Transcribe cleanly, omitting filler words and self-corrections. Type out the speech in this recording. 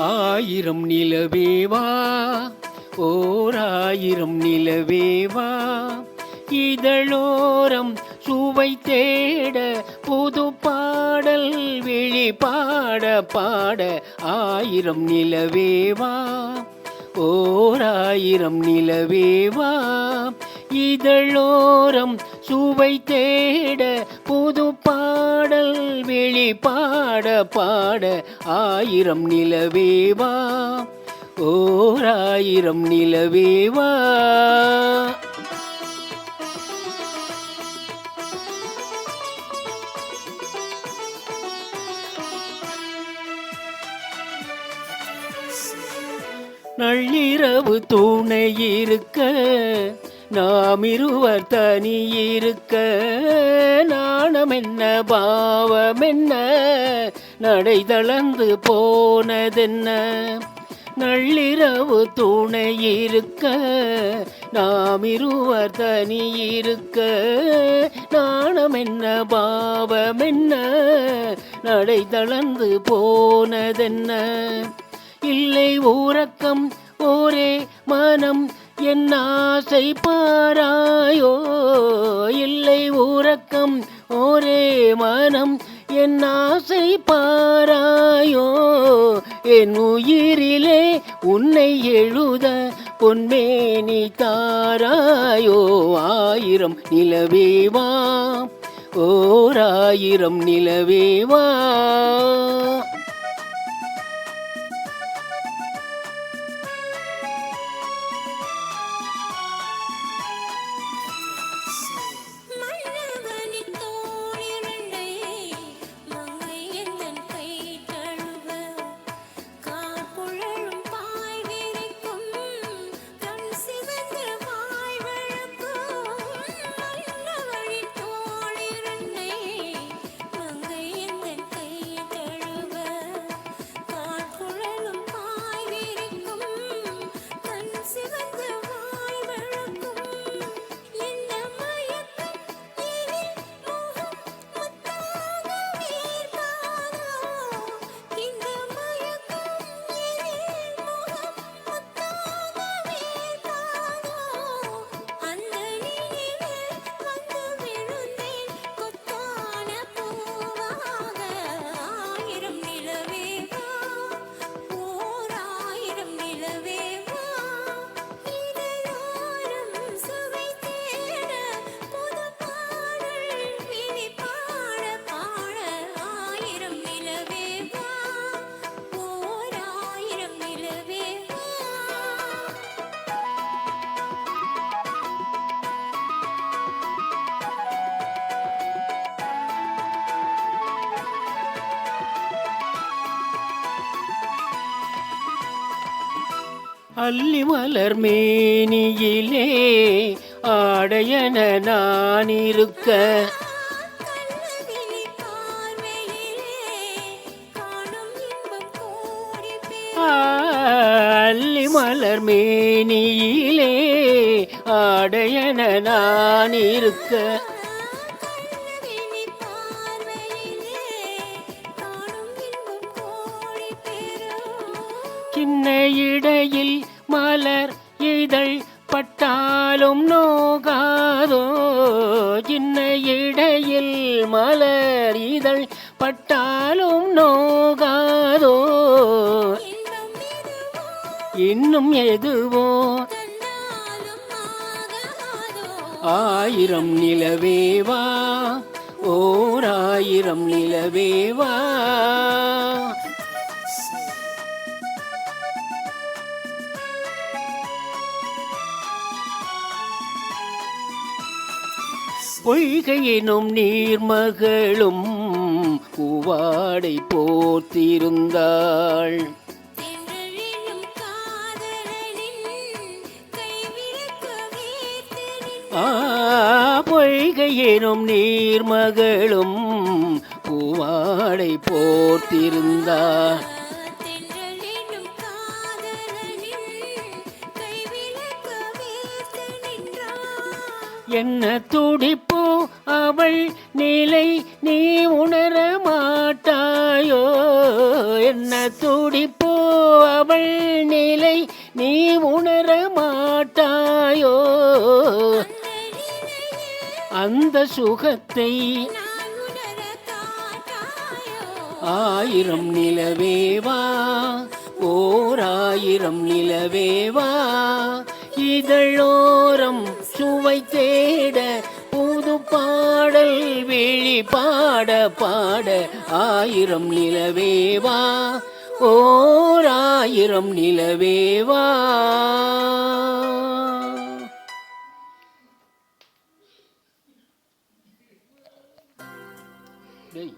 ஆயிரம் நிலவேவா, ஓர் ஆயிரம் நிலவேவா, இதழோரம் சுவை தேட புது பாடல் விழி பாட பாட. ஆயிரம் நிலவேவா, ஓர் ஆயிரம் நிலவேவா, இதழோரம் சுவை தேட புது பாடல் விழி பாட பாட. ஆயிரம் நிலவேவா, ஓர் ஆயிரம் நிலவேவா. நள்ளிரவு துணை இருக்க, நாம் இருவர் தனி இருக்க, நாணம் என்ன பாவம் என்ன, நடை தளர்ந்து போனதென்ன. நள்ளிரவு துணை இருக்க, நாம் இருவர் தனி இருக்க, நாணம் என்ன பாவம் என்ன, நடை தளர்ந்து போனதென்ன. இல்லை உறக்கம் ஒரே மனம் என் ஆசை பாராயோ, இல்லை உறக்கம் ஒரே மனம் என் ஆசை பாராயோ. என் உயிரிலே உன்னை எழுத பொன்மேனி தாராயோ. ஆயிரம் நிலவேவா, ஓர் ஆயிரம் நிலவேவா. அல்லி மலர் மேனியிலே ஆடையன நான் இருக்க, அல்லி மலர் மேனியிலே ஆடையன நான் இருக்க. சின்ன இடையில் மலர் இதழ் பட்டாலும் நோகாதோ, சின்ன இடையில் மலர் இதழ் பட்டாலும் நோகாதோ. இன்னும் எதுவோ ஆயிரம் நிலவேவா, ஓர் ஆயிரம் நிலவேவா. பொய்கையினும் நீர்மகளும் பூவாடை போர்த்திருந்தாள், பொய்கையினும் நீர்மகளும் பூவாடை போர்த்திருந்தாள். என்ன துடிப்போ அவள் நிலை நீ உணர மாட்டாயோ, என்ன துடிப்போ அவள் நிலை நீ உணர மாட்டாயோ அந்த சுகத்தை ஆயிரம் நிலவேவா ஓர் ஆயிரம் நிலவேவா இதழோரம் சுவை தேட புது பாடல் விழி பாட பாட ஆயிரம் நிலவேவா ஓர் ஆயிரம் நிலவேவா. டேய்